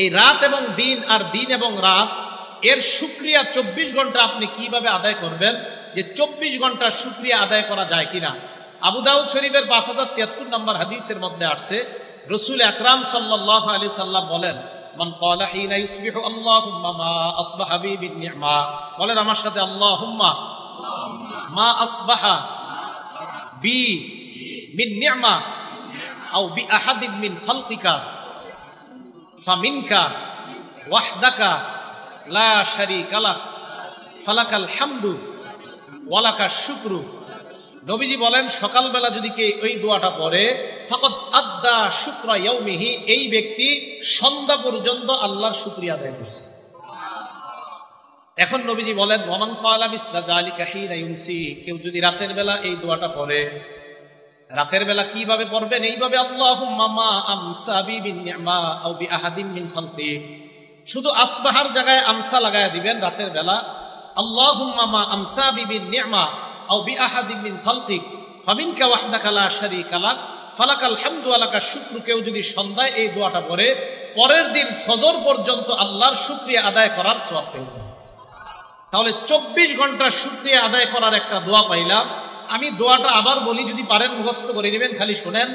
এই রাত এবং দিন আর দিন এবং রাত এর শুকরিয়া 24 ঘন্টা আপনি কিভাবে আদায় করবেন, যে 24 ঘন্টা শুকরিয়া আদায় করা যায় কিনা। আবু দাউদ শরীফের 5073 নম্বর হাদিসের মধ্যে আসছে, রাসূল আকরাম সাল্লাল্লাহু আলাইহি সাল্লাম বলেন, মান ক্বালা হিনা ইসবিহু আল্লাহুম্মা মা আসবাহা বি বিন নি'মা, বলেন আমার সাথে, আল্লাহুম্মা মা আসবাহা বি মিন নি'মা আও বি আহাদিন মিন খালকিকা ফামিনকা ওয়াহদাকা লা শারীকা লাক ফালাকাল হামদু ওয়ালাকাশ শুকরু। নবীজি বলেন, সকালবেলা যদি কে ওই দোয়াটা পড়ে, ফাকাদ আদ্দা শুকরা ইয়াউমিহি, এই ব্যক্তি সন্ধ্যা পর্যন্ত আল্লাহর শুকরিয়া আদায় করছে। এখন নবীজি বলেন, ওয়ামান ক্বালা মিসলা যালিকা হিনা ইউমসি, কেউ যদি রাতের বেলা এই দোয়াটা পড়ে, রাতের বেলা কিভাবে পড়বেন, এইভাবে, আল্লাহুম্মা মা আমসা বি বিন নি'মা আও বি আহাদিন মিন খালকি, শুধু আসবাহার জায়গায় আমসা লাগায়া দিবেন রাতের বেলা, আল্লাহুম্মা মা আমসা বি বিন নি'মা আও বি আহাদিন মিন খালকি ফামিনকা ওয়াহদাকা লা শারীকা লাক ফালাকাল হামদু ওয়ালাকাশ শুকরু। কেউ যদি সন্ধ্যায় এই দোয়াটা পড়ে, পরের দিন ফজর পর্যন্ত আল্লাহর শুকরিয়া আদায় করার সওয়াব পেয়ে যাবে। তাহলে 24 ঘন্টা শুকরিয়া আদায় করার একটা দোয়া পাইলাম। আমি দোয়াটা আবার বলি, যদি পারেন মুখস্থ করে নেবেন, খালি শুনেন,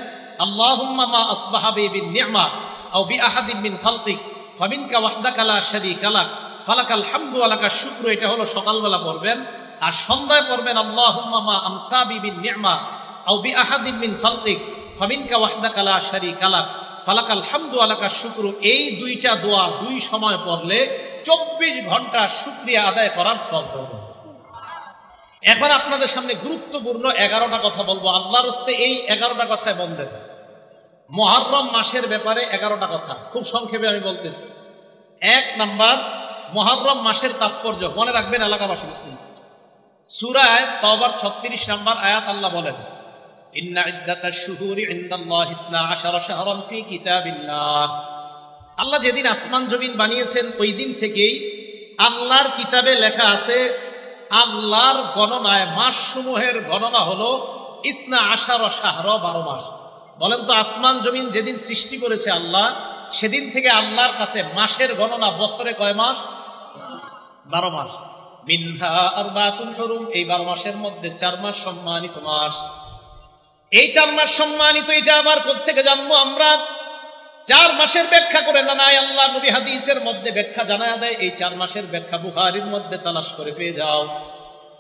আল্লাহুম্মা মা আসবাহা বি বিন নি'মা আও বি আহাদিন মিন খালকিক ফামিনকা ওয়াহদাকা লা শারীকা লাক ফালাকাল হামদু ওয়ালাকাশ শুকরু। এটা হলো সকালবেলা পড়বেন। আর সন্ধ্যায় পড়বেন, আল্লাহুম্মা মা আমসা বি বিন নি'মা আও বি আহাদিন মিন খালকিক ফামিনকা ওয়াহদাকা লা শারীকা লাক ফালাকাল হামদু ওয়ালাকাশ শুকরু। এই দুইটা দোয়া দুই সময় পড়লে 24 ঘন্টা শুকরিয়া আদায় করার সওয়াব পাওয়া যায়। এখন আপনাদের সামনে গুরুত্বপূর্ণ 11টা কথা বলবো, আল্লাহর রাস্তায় এই 11টা কথায় বন্ধের। মুহররম মাসের ব্যাপারে 11টা কথা খুব সংক্ষেপে আমি বলতেছি। 1 নাম্বার, মুহররম মাসের তাৎপর্য মনে রাখবেন এলাকাবাসী। সূরা তাওবার 36 নম্বর আয়াত আল্লাহ বলেন, ইন্না ইদ্দাতাশ শুহুরি ইনদাল্লাহি 12 শাহরান ফি কিতাবিল্লাহ। আল্লাহ যেদিন আসমান জমিন বানিয়েছেন ওই দিন থেকেই আল্লাহর কিতাবে লেখা আছে, আল্লাহর গণনায় মাসসমূহের গণনা হলো 12 শাহর, 12 মাস। বলেন তো, আসমান জমিন যেদিন সৃষ্টি করেছে আল্লাহ, সেদিন থেকে আল্লাহর কাছে মাসের গণনা বছরে কয় মাস? 12 মাস। মিনহা আরবাতুন হুরুম, এই 12 মাসের মধ্যে 4 মাস সম্মানিত মাস। এই 4 মাস সম্মানিত, এটা আবার কোত্থেকে জানবো আমরা? 4 মাসের ব্যাখ্যা করে না নাই আল্লাহ নবী হাদিসের মধ্যে ব্যাখ্যা জানায়া দেয়। এই 4 মাসের ব্যাখ্যা বুখারীর মধ্যে তালাশ করে পেয়ে যাও।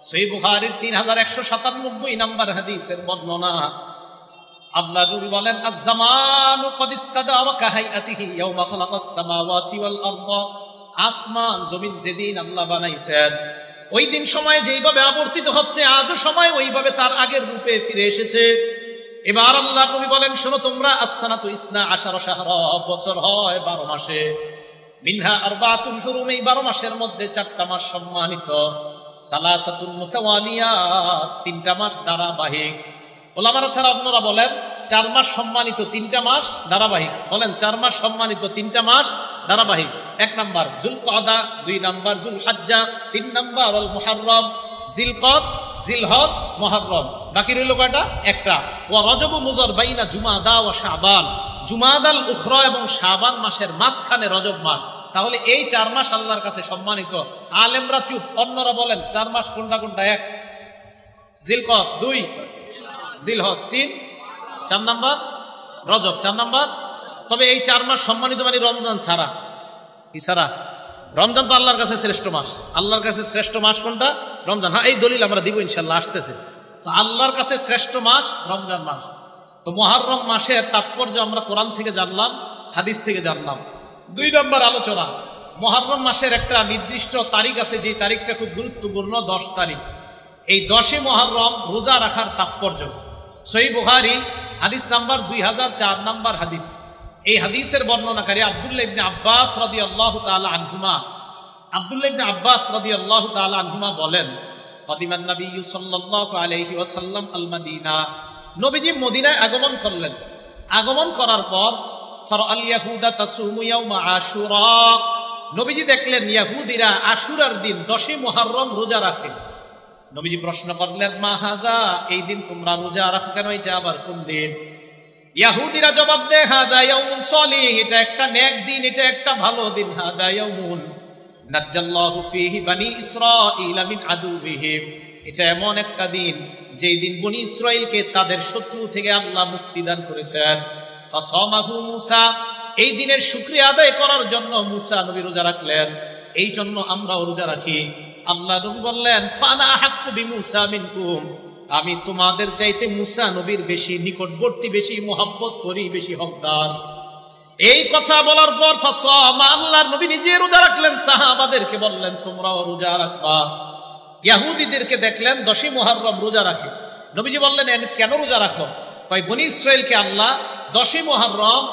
সহিহ বুখারীর 3197 নম্বর হাদিসের বর্ণনা। আল্লাহ নবী বলেন, আয-জামানু ক্বাদ ইসতাদারা কাহাইয়াতিহি ইয়াওমা খালাকাস সামাওয়াতি ওয়াল আরদ। আসমান জমিন যেদিন আল্লাহ বানাইছেন, ওই দিন সময় যেইভাবে আবর্তিত হচ্ছে, আজও সময় ওইভাবে তার আগের রূপে ফিরে এসেছে। এবার আল্লাহ নবী বলেন, শোনো তোমরা, as-sanatu 12 শাহরা, বছর হয় 12 মাসে। মিনহা আরবাতুন হুরুম, এই 12 মাসের মধ্যে 4টা মাস সম্মানিত। সালাসাতুন মুতাওয়ালিয়াত, 3টা মাস ধারাবাহিক। ওলামারা ছাড়া আপনারা বলেন 4 মাস সম্মানিত, 3টা মাস ধারাবাহিক। বলেন 4 মাস সম্মানিত, 3টা মাস ধারাবাহিক। 1 নাম্বার যুলকাদা, 2 নাম্বার যুলহজ্জা, 3 নাম্বার আল মুহররম। জিলকদ, জিলহজ, মুহররম, বাকি রইল কয়টা? একটা। ওয়া রজব মুজর বাইনা জুমাদা ওয়া শাবান, জুমাদাল উখরা এবং শাবান মাসের মাঝখানে রজব মাস। তাহলে এই 4 মাস আল্লাহর কাছে সম্মানিত। আলেমরা চুপ, অন্যরা বলেন 4 মাস কোনটা কোনটা? 1 জিলকদ, 2 জিলহজ, 3 4 নাম্বার রজব, 4 নাম্বার। তবে এই 4 মাস সম্মানিত মানে রমজান ছাড়া। কি ছাড়া? রমজান তো আল্লাহর কাছে শ্রেষ্ঠ মাস। আল্লাহর কাছে শ্রেষ্ঠ মাস কোনটা? রমজান। হ্যাঁ, এই দলিল আমরা দিব ইনশাল্লাহ, আসতেছে। তো আল্লাহর কাছে শ্রেষ্ঠ মাস রমজান মাস। তো মুহররম মাসের তাৎপর্য আমরা কোরআন থেকে জানলাম, হাদিস থেকে জানলাম। 2 নম্বর আলোচনা, মুহররম মাসের একটা নির্দিষ্ট তারিখ আছে, যে তারিখটা খুব গুরুত্বপূর্ণ, 10 তারিখ। এই 10 মুহররম রোজা রাখার তাৎপর্য। সহিহ বুখারী হাদিস নাম্বার 2004 নম্বর হাদিস। এই হাদিসের বর্ণনাকারী আব্দুল্লাহ ইবনে আব্বাস রাদিয়াল্লাহু তাআলা আনহুমা। আব্দুল্লাহ ইবনে আব্বাস রাদিয়াল্লাহু তাআলা আনহুমা বলেন, কাদিমান নবিয়্যু সাল্লাল্লাহু আলাইহি ওয়াসাল্লাম আল মাদিনা, নবীজি মদিনায় আগমন করলেন। আগমন করার পর ফারাআল ইয়াহুদা তাসুমু ইয়াউমা আশুরা, নবীজি দেখলেন ইহুদিরা আশুরার দিন 10 মুহররম রোজা রাখে। নবীজি প্রশ্ন করলেন, মা হাযা, এই দিন তোমরা রোজা রাখো কেন? এটা আবার কোন দিন? ইহুদিরা জবাব দেয় হাদা ইয়াউমুন সলিহ, এটা একটা নেক দিন, এটা একটা ভালো দিন। হাদা ইয়াউমুন নাজ্জাল্লাহু ফীহি বনি ইসরাঈল মিন আদুবিহিম, এটা এমন একটা দিন যেই দিন বনি ইসরাইলকে তাদের শত্রু থেকে আল্লাহ মুক্তি দান করেছেন। ফাসামাহু মূসা, এই দিনের শুকরিয়া আদায় করার জন্য মূসা নবী রোজা রাখলেন, এই জন্য আমরাও রোজা রাখি। আল্লাহ নবী বললেন ফানা আহাক্কু বিমূসা মিনকুম, আমি তোমাদের চাইতে মূসা নবীর বেশি নিকটবর্তী, বেশি মোহাব্বত করি, বেশি হকদার। এই কথা বলার পর ফাসামা, আল্লাহর নবী নিজে রোজা রাখলেন, সাহাবাদেরকে বললেন তোমরাও রোজা রাখবা। ইহুদিদেরকে দেখলেন 10ই মুহররম রোজা রাখে, নবীজি বললেন কেন রোজা রাখো? কয় বনি ইসরাইলকে আল্লাহ 10ই মুহররম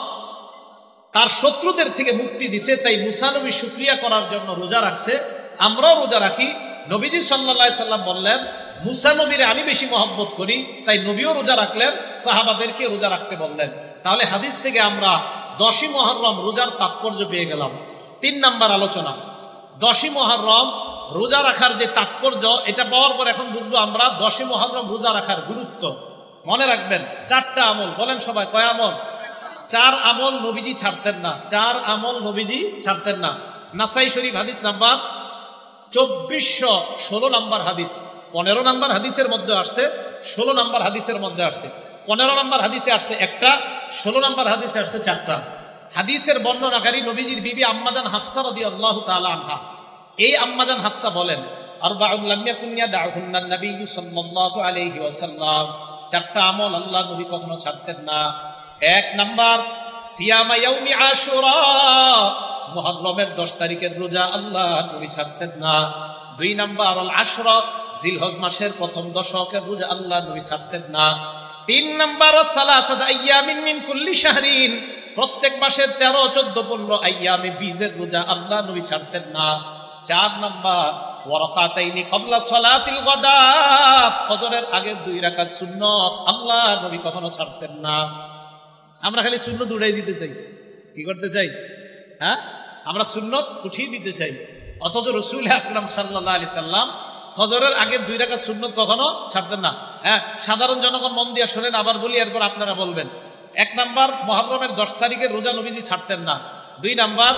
তার শত্রুদের থেকে মুক্তি দিছে, তাই মূসা নবী শুকরিয়া করার জন্য রোজা রাখছে, আমরাও রোজা রাখি। নবীজি সাল্লাল্লাহু আলাইহি সাল্লাম বললেন মূসা নবীরে আমি বেশি মহব্বত করি, তাই নবীও রোজা রাখলেন, সাহাবাদেরকে রোজা রাখতে বললেন। তাহলে হাদিস থেকে আমরা 10ই মুহররম রোজার তাৎপর্য পেয়ে গেলাম। 3 নাম্বার আলোচনা, 10ই মুহররম রোজা রাখার যে তাৎপর্য, এটা পাওয়ার পর এখন বুঝবো আমরা 10ই মুহররম রোজা রাখার গুরুত্ব। মনে রাখবেন 4টা আমল, বলেন সবাই কয় আমল? 4 আমল নবীজি ছাড়তেন না, 4 আমল নবীজি ছাড়তেন না। নাসাই শরীফ হাদিস নাম্বার 2416 নাম্বার হাদিস, 15 নাম্বার হাদিসের মধ্যে আসছে, 16 নাম্বার হাদিসের মধ্যে আসছে। 15 নাম্বার হাদিসে আসছে একটা, 16 নাম্বার হাদিসে আসছে 4টা। হাদিসের বর্ণনাকারী নবীজির বিবি আম্মাজান হাফসা রাদিয়াল্লাহু তাআলা আনহা। এই আম্মাজান হাফসা বলেন আরবাউন লাম ইয়াকুন ইয়াদাউহুন্নান নবী সাল্লাল্লাহু আলাইহি ওয়াসাল্লাম, 4টা আমল আল্লাহ নবী কখনো ছাড়তেন না। 1 নাম্বার সিয়ামা ইয়াউমি আশুরা, মুহররমের 10 তারিখের রোজা আল্লাহ নবী ছাড়তেন না। 2 নাম্বার আল আশরা, জিলহজ মাসের প্রথম দশকের রোজা আল্লাহ নবী ছাড়তেন না। 3 নাম্বার সালাসাত আইয়ামিন মিন কুল্লি শাহরিন, প্রত্যেক মাসের 13, 14, 15 আইয়ামে বীজের রোজা আল্লাহ নবী ছাড়তেন না। 4 নাম্বার ওয়ারাকাতাইনি ক্বাবলা সালাতিল গাদাত, ফজরের আগের 2 রাকাত সুন্নাত আল্লাহ নবী কখনো ছাড়তেন না। আমরা খালি সুন্নাত উড়াই দিতে চাই, কি করতে চাই? হ্যাঁ, আমরা সুন্নাত উঠিয়ে দিতে চাই, অথচ রাসূল আকরাম সাল্লাল্লাহু আলাইহি সাল্লাম ফজরের আগের 2 রাকাত সুন্নাত কখনো ছাড়তেন না। হ্যাঁ, সাধারণ জনগণ মন দিয়ে শোনেন, আবার বলি, এরপর আপনারা বলবেন। 1 নাম্বার মুহররমের 10 তারিখের রোজা নবীজি ছাড়তেন না। 2 নাম্বার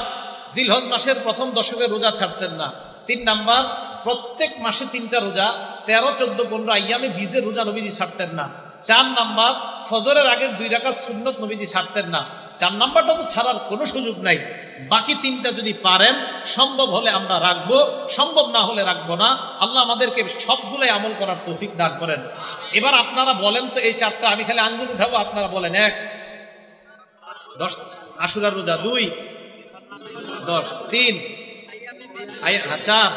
জিলহজ মাসের প্রথম দশকের রোজা ছাড়তেন না। 3 নাম্বার প্রত্যেক মাসে 3টা রোজা 13, 14, 15 আইয়ামে বীজের রোজা নবীজি ছাড়তেন না। 4 নাম্বার ফজরের আগের 2 রাকাত সুন্নাত নবীজি ছাড়তেন না। 4 নাম্বারটা তো ছাড়ার কোনো সুযোগ নাই। বাকি 3টা যদি পারেন, সম্ভব হলে আমরা রাখবো, সম্ভব না হলে রাখবো না। আল্লাহ আমাদেরকে সবগুলাই আমল করার তৌফিক দান করেন। এবার আপনারা বলেন তো, এই 4টা আমি খালি আঙ্গুল উঠাবো, আপনারা বলেন। 1 10 আশুরার রোজা, 2 10, 3 4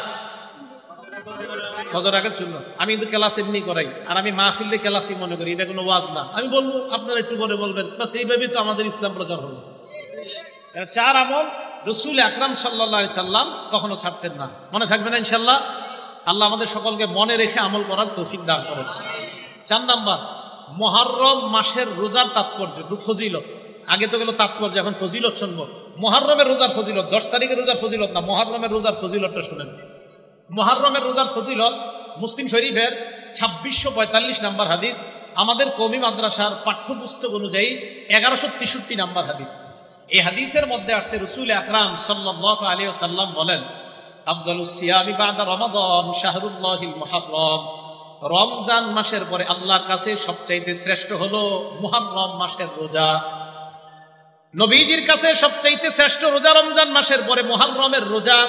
ফজর আগের জন্য। আমি কিন্তু ক্লাস এমনি করাই, আর আমি মাহফিলে ক্লাসই মনে করি, এটা কোনো ওয়াজ না। আমি বলবো, আপনারা একটু পরে বলবেন, বাস এইভাবেই তো আমাদের ইসলাম প্রচার হলো। 4 আমল রাসূল আকরাম সাল্লাল্লাহু আলাইহি সাল্লাম কখনো ছাড়তেন না। মনে থাকবে না ইনশাআল্লাহ? আল্লাহ আমাদের সকলকে মনে রেখে আমল করার তৌফিক দান করেন। 4 নাম্বার মুহররম মাসের রোজার তাৎপর্য, ফজিলত। আগে তো গেল তাৎপর্য, এখন ফজিলত শুনবো। মুহররমের রোজার ফজিলত, 10 তারিখের রোজার ফজিলত না, মুহররমের রোজার ফজিলতটা শুনেন। মুহররমের রোজার ফজিলত মুসলিম শরীফের 2645 নাম্বার হাদিস, আমাদের কওমি মাদ্রাসার পাঠ্যপুস্তক অনুযায়ী 1163 নাম্বার হাদিস। এই হাদিসের মধ্যে আসছে রাসূল আকরাম সাল্লাল্লাহু আলাইহি ওয়াসাল্লাম বলেন আফজালুস সিয়ামি বাদা রমাদান শাহরুল্লাহিল মুহররম, রমজান মাসের পরে আল্লাহর কাছে সবচাইতে শ্রেষ্ঠ হলো মুহররম মাসের রোজা। নবীজির কাছে সবচাইতে শ্রেষ্ঠ রোজা রমজান মাসের পরে মুহররমের রোজা।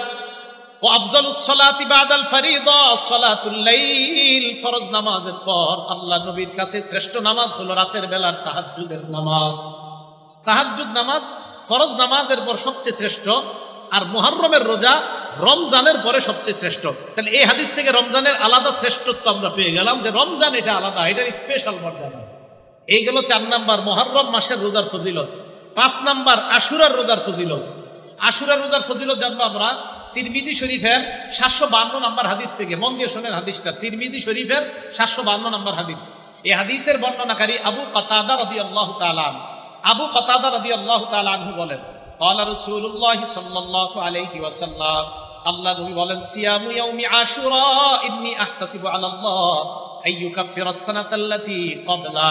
ও আফজালুস সালাতি বাদাল ফরিদা সালাতুল লাইল, ফরজ নামাজের পর আল্লাহ নবীর কাছে শ্রেষ্ঠ নামাজ হলো রাতের বেলার তাহাজ্জুদের নামাজ। তাহাজ্জুদ নামাজ ফরজ নামাজের পর সবচেয়ে শ্রেষ্ঠ, আর মুহররমের রোজা রমজানের পরে সবচেয়ে শ্রেষ্ঠ। তাহলে এই হাদিস থেকে রমজানের আলাদা শ্রেষ্ঠত্ব আমরা পেয়ে গেলাম, যে রমজান এটা আলাদা, এটার স্পেশাল মর্যাদা। এই গেল 4 নাম্বার মুহররম মাসের রোজার ফজিলত। 5 নাম্বার আশুরার রোজার ফজিলত। আশুরার রোজার ফজিলত জানবো আমরা তিরমিজি শরীফের 752 নাম্বার হাদিস থেকে। মন দিয়ে শোনেন হাদিসটা, তিরমিজি শরীফের 752 নাম্বার হাদিস। এই হাদিসের বর্ণনাকারী আবু কাতাদা রাদিয়াল্লাহু তাআলা আনহু। আবু কাতাদা রাদিয়াল্লাহু তাআলা আনহু বলেন ক্বালা রাসূলুল্লাহ সাল্লাল্লাহু আলাইহি ওয়াসাল্লাম, আল্লাহ নবী বলেন সিয়ামু ইয়াউমি আশুরা ইন্নী আহতাসিবু আলাল্লাহ আইয়ুকাফিরাস সানাতাল্লাতী ক্বাবলা।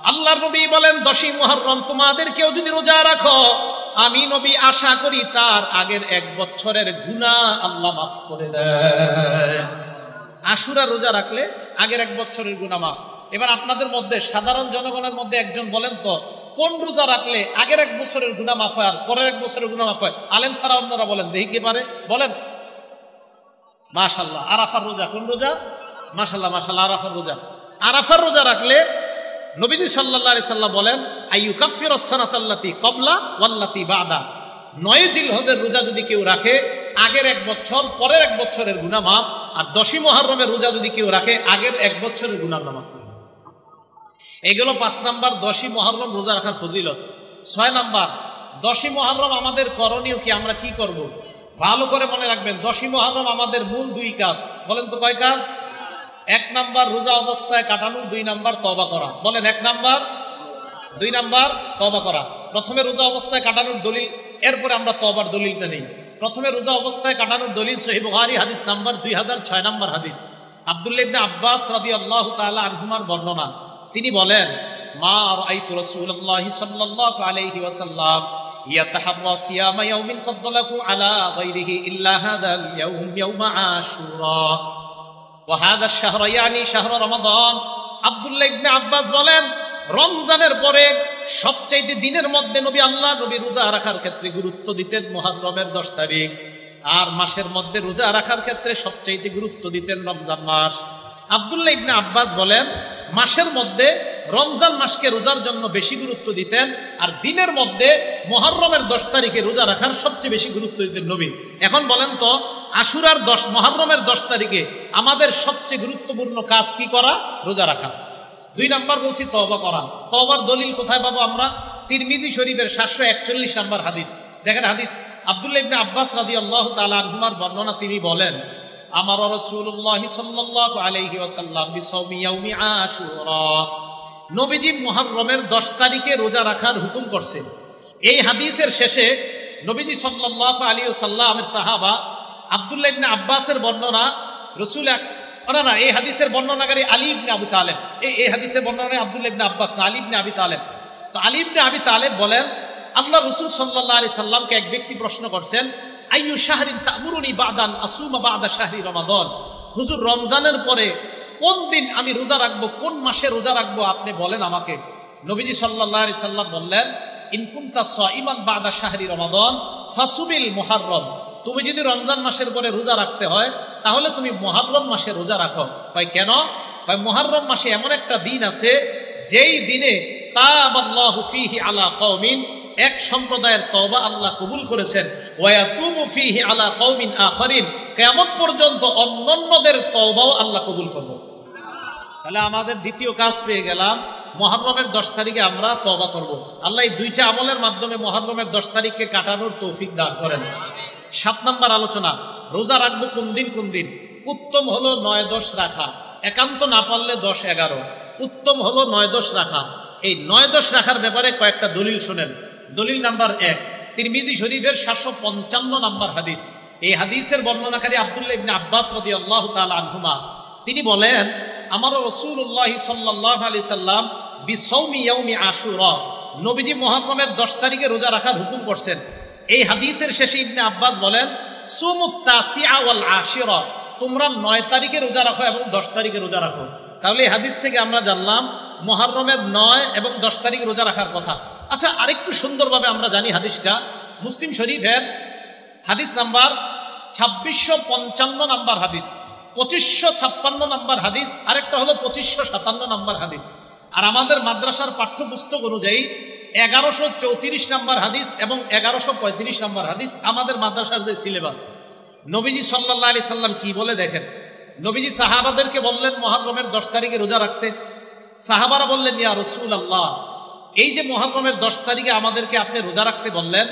আল্লাহর নবী বলেন 10ই মুহররম তোমাদের কেউ যদি রোজা রাখো, আমি নবী আশা করি তার আগের 1 বছরের গুনাহ আল্লাহ মাফ করে দেয়। আশুরা রোজা রাখলে আগের 1 বছরের গুনাহ মাফ। এবার আপনাদের মধ্যে সাধারণ জনগণের মধ্যে একজন বলেন তো, কোন রোজা রাখলে আগের 1 বছরের গুনাহ মাফ হয় আর পরের 1 বছরের গুনাহ মাফ হয়? আলেম ছাড়া অন্যরা বলেন, দেখি কি পারে বলেন। মাশাআল্লাহ, আরাফার রোজা। কোন রোজা? মাশাআল্লাহ মাশাআল্লাহ, আরাফার রোজা। আরাফার রোজা রাখলে নবীজি সাল্লাল্লাহু আলাইহি সাল্লাম বলেন আইয়ুকাফফিরুস সানাতাল্লাতী ক্বাবলা ওয়াল্লাতী বা'দা। 9 জিলহজের রোজা যদি কেউ রাখে, আগের 1 বছর পরের 1 বছরের গুনাহ মাফ। আর 10ই মুহররমের রোজা যদি কেউ রাখে, আগের 1 বছরের গুনাহ মাফ। এগুলো 5 নাম্বার 10ই মুহররম রোজা রাখার ফজিলত। 6 নাম্বার 10ই মুহররম আমাদের করণীয় কি, আমরা কি করব? ভালো করে মনে রাখবেন, 10ই মুহররম আমাদের মূল 2 কাজ। বলেন তো কয় কাজ? 1 নাম্বার রোজা অবস্থায় কাটানো, 2 নাম্বার তওবা করা। বলেন 1 নাম্বার, 2 নাম্বার তওবা করা। প্রথমে রোজা অবস্থায় কাটানোর দলিল, এরপরে আমরা তওবার দলিলটা নেই। প্রথমে রোজা অবস্থায় কাটানোর দলিল সহিহ বুখারী হাদিস নাম্বার 2006 নাম্বার হাদিস। আব্দুল্লাহ ইবনে আব্বাস রাদিয়াল্লাহু তাআলা আনহুমার বর্ণনা, তিনি বলেন মা রাআইতু রাসূলুল্লাহি সাল্লাল্লাহু আলাইহি ওয়াসাল্লাম ইয়াতাহাররা সিয়ামা ইয়াউমিন ফাদ্দালাহু আলা গায়রিহি ইল্লা হাদাল ইয়াউম ইয়াউম আশুরা ওয়া হাদা আশ-শাহর ইয়ানি শাহর রমাদান। আব্দুল্লাহ ইবনে আব্বাস বলেন, রমজানের পরে সবচাইতে দিনের মধ্যে নবী রোজা রাখার ক্ষেত্রে গুরুত্ব দিতেন মুহররমের 10 তারিখ। আর মাসের মধ্যে রোজা রাখার ক্ষেত্রে সবচাইতে গুরুত্ব দিতেন রমজান মাস। আব্দুল্লাহ ইবনে আব্বাস বলেন, মাসের মধ্যে রমজান মাসকে রোজার জন্য বেশি গুরুত্ব দিতেন, আর দিনের মধ্যে মুহররমের 10 তারিখে রোজা রাখার সবচেয়ে বেশি গুরুত্ব দিতেন নবী। এখন বলেন তো, আশুরার মুহররমের 10 তারিখে আমাদের সবচেয়ে গুরুত্বপূর্ণ কাজ কি করা? রোজা রাখা। 2 নাম্বার বলছি তওবা করা। তওবার দলিল কোথায় পাবো আমরা? তিরমিজি শরীফের 741 নাম্বার হাদিস। দেখেন হাদিস, আব্দুল্লাহ ইবনে আব্বাস রাদিয়াল্লাহু তাআলা আনহুমার বর্ণনা, তিনি বলেন আমার রাসূলুল্লাহ সাল্লাল্লাহু আলাইহি ওয়াসাল্লাম বিসাওমি ইয়াউমি আশুরা। নবীজি মুহররমের 10 তারিখে রোজা রাখার হুকুম করছেন। এই হাদিসের শেষে নবীজি সাল্লাল্লাহু আলাইহি ওয়াসাল্লামের সাহাবা আব্দুল্লাহ ইবনে আব্বাসের বর্ণনা, রাসূল না, এই হাদিসের বর্ণনাকারী আলী ইবনে আবু তালেব। এই হাদিসের বর্ণনাকারী আব্দুল্লাহ ইবনে আব্বাস না, আলী ইবনে আবি তালেব। তো আলী ইবনে আবি তালেব বলেন, আল্লাহ রাসূল সাল্লাল্লাহু আলাইহি সাল্লামকে এক ব্যক্তি প্রশ্ন করছেন, আইয়ু শাহরিন তা'মুরুনি বা'দান আসুমা বা'দা শাহরি রমাদান। হুজুর, রমজানের পরে কোন দিন আমি রোজা রাখবো, কোন মাসে রোজা রাখবো, আপনি বলেন আমাকে। নবীজি সাল্লাল্লাহু আলাইহি সাল্লাম বললেন, ইন কুনতা সাইমান বা'দা শাহরি রমাদান ফাসুবিল মুহররম। তুমি যদি রমজান মাসের পরে রোজা রাখতে হয়, তাহলে তুমি মুহররম মাসে রোজা রাখো। ভাই কেন? ভাই মুহররম মাসে এমন একটা দিন আছে, যেই দিনে তাবাল্লাহু ফীহি আলা কওমিন, এক সম্প্রদায়ের তওবা আল্লাহ কবুল করেছেন, ওয়া ইয়াতুবু ফীহি আলা কওমিন আখারিন, কিয়ামত পর্যন্ত অন্যান্যদের তওবাও আল্লাহ কবুল করবে। তাহলে আমাদের দ্বিতীয় কাজ পেয়ে গেলাম, মুহররমের 10 তারিখে আমরা তওবা করব। আল্লাহ এই 2টা আমলের মাধ্যমে মুহররমের 10 তারিখকে কাটানোর তৌফিক দান করেন। 7 নাম্বার আলোচনা, রোজা রাখবো কোন দিন কোন দিন। উত্তম হলো 9-10 রাখা, একান্ত না পারলে 10-11। উত্তম হলো 9-10 রাখা। এই 9-10 রাখার ব্যাপারে কয়েকটা দলিল শুনেন। দলিল নাম্বার 1, তিরমিজি শরীফের 755 নাম্বার হাদিস। এই হাদিসের বর্ণনাকারী আব্দুল্লাহ ইবনে আব্বাস রাদিয়াল্লাহু তাআলা আনহুমা, তিনি বলেন আমার রাসূলুল্লাহ সাল্লাল্লাহু আলাইহি সাল্লাম বিসাওমি ইয়াউমি আশুরা, নবীজি মুহররমের 10 তারিখে রোজা রাখার হুকুম করছেন। এই হাদিসের শেষে ইবনে আব্বাস বলেন, সুমুত তাসিআ ওয়াল আশিরা, তোমরা 9 তারিখে রোজা রাখো এবং 10 তারিখে রোজা রাখো। তাহলে এই হাদিস থেকে আমরা জানলাম মুহররমের 9 এবং 10 তারিখে রোজা রাখার কথা। আচ্ছা, আরেকটু সুন্দরভাবে আমরা জানি হাদিসটা মুসলিম শরীফের হাদিস নাম্বার 2655 নাম্বার হাদিস, 2556 নাম্বার হাদিস, আরেকটা হলো 2557 নাম্বার হাদিস। আর আমাদের মাদ্রাসার পাঠ্যপুস্তক অনুযায়ী 1134 নাম্বার হাদিস এবং 1135 নাম্বার হাদিস আমাদের মাদ্রাসার যে সিলেবাস। নবীজি সাল্লাল্লাহু আলাইহি সাল্লাম কি বলে দেখেন। নবীজি সাহাবাদেরকে বললেন মুহররমের 10 তারিখে রোজা রাখতে। সাহাবারা বললেন, ইয়া রাসূলুল্লাহ, এই যে মুহররমের 10 তারিখে আমাদেরকে আপনি রোজা রাখতে বললেন,